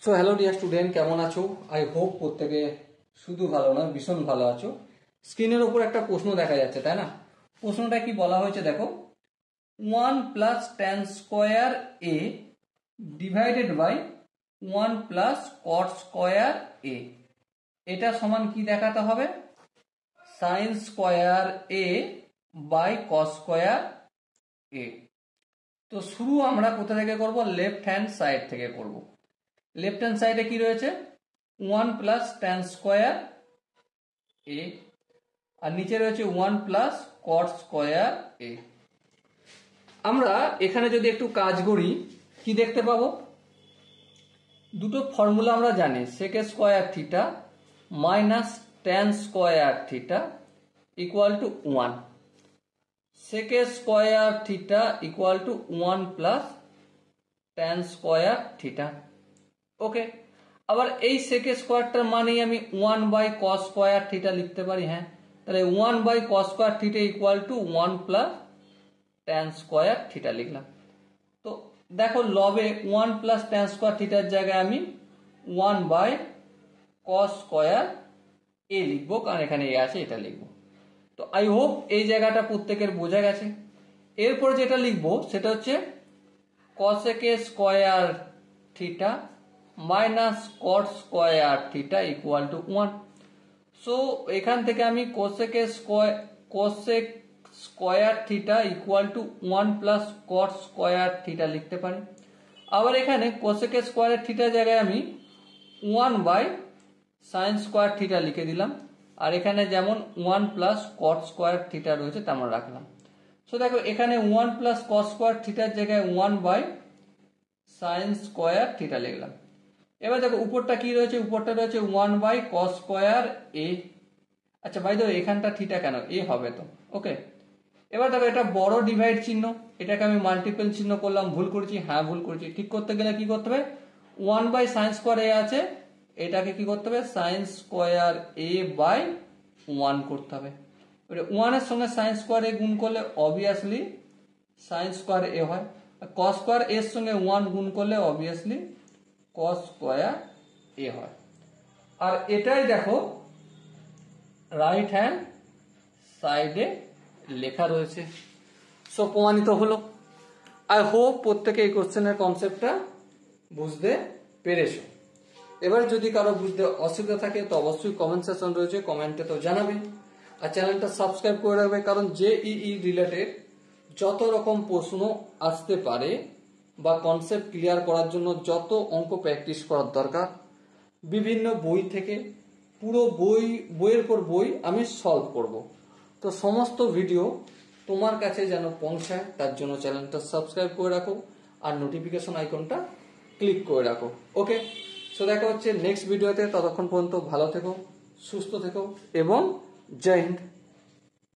So hello dear student, কেমন আছো? I hope প্রত্যেকে শুধু ভালো না, ভীষণ ভালো আছো। স্ক্রিনের উপর একটা প্রশ্ন দেখা যাচ্ছে, তাই না? প্রশ্নটা কি বলা হয়েছে দেখো, 1 plus tan square A divided by 1 plus cot square A, এটা সমান কি দেখাতে হবে? Sine square A by cos square A. তো শুরু আমরা কোথা থেকে করব? লেফট হ্যান্ড সাইড থেকে করব। লেফট হ্যান্ড সাইডে কি রয়েছে? 1 প্লাস ট্যান স্কোয়ার এ, আর নিচে রয়েছে 1 প্লাস কট স্কোয়ার এ। আমরা এখানে যদি একটু কাজ করি কি দেখতে পাবো? দুটো ফর্মুলা আমরা জানি, sec square theta minus tan square theta equal to 1, sec square theta equal to 1 plus tan square theta. Okay, আবার এই সেক স্কোয়ারটার মানেই আমি 1 বাই কস স্কোয়ার থিটা লিখতে পারি। হ্যাঁ, তাহলে 1 by cos square theta equal to 1 plus tan square theta লিখলাম। তো দেখো লবে 1 প্লাস ট্যান স্কোয়ার থিটার জায়গায় আমি 1 বাই কস স্কোয়ার এ লিখবো, কারণ এখানে এ আছে, এটা লিখবো। তো আই হোপ এই জায়গাটা প্রত্যেকের বোঝা গেছে। এরপর যেটা লিখবো সেটা হচ্ছে cosec square theta minus cot square theta equal to 1। So এখান থেকে আমি cosec square theta equal to 1 plus cot square theta লিখতে পারি। আবার এখানে কোসেক স্কোয়ার থিটার জায়গায় আমি 1 বাই সাইন স্কোয়ার থিটা লিখে দিলাম, আর এখানে যেমন 1 প্লাস কট স্কোয়ার থিটা রয়েছে তেমন রাখলাম। সো দেখো এখানে 1 প্লাস কট স্কোয়ার থিটার জায়গায় 1 বাই সাইন স্কোয়ার থিটা লিখলাম। এবার দেখো উপরটা কি রয়েছে? উপরটা রয়েছে 1 বাই কস স্কোয়ার এ। আচ্ছা বাই দ্য ওয়ে, এখানটা থিটা কেন? এ হবে তো। ওকে, এবার দেখো এটা বড় ডিভাইড চিহ্ন, এটাকে আমি মাল্টিপল চিহ্ন করলাম। ভুল করেছি? হ্যাঁ ভুল করেছি। ঠিক করতে গেলে কি করতে হবে? 1 বাই সাইন স্কোয়ার এ আছে, এটাকে কি করতে হবে? সাইন স্কোয়ার এ বাই 1 করতে হবে। 1 এর সঙ্গে সাইন স্কোয়ার এ গুণ করলে অবভিয়াসলি সাইন স্কোয়ার এ হয়, কস স্কোয়ার এর সঙ্গে 1 গুণ করলে অবভিয়াসলি কস স্কোয়ার এ হয়। আর এটাই দেখো রাইট হ্যান্ড সাইডে লেখা রয়েছে। সো প্রমাণিত হলো। আই হোপ প্রত্যেকে এই কোশ্চেনের কনসেপ্টটা বুঝতে পেরেছো। এবার যদি কারো বুঝতে অসুবিধা থাকে তো অবশ্যই কমেন্ট সেকশন রয়েছে, কমেন্টে তো জানাবে। আর চ্যানেলটা সাবস্ক্রাইব করে রাখবে, কারণ জেইই রিলেটেড যত রকম প্রশ্ন আসতে পারে বা কনসেপ্ট ক্লিয়ার করার জন্য যত অঙ্ক প্র্যাকটিস করার দরকার, বিভিন্ন বই থেকে পুরো বইয়ের পর বই আমি সলভ করব। তো সমস্ত ভিডিও তোমার কাছে যেন পৌঁছায় তার জন্য চ্যানেলটা সাবস্ক্রাইব করে রাখো আর নোটিফিকেশন আইকনটা ক্লিক করে রাখো। ওকে, সো দেখা হচ্ছে নেক্সট ভিডিওতে। ততক্ষণ পর্যন্ত ভালো থেকো, সুস্থ থেকো এবং জয় হিন্দ।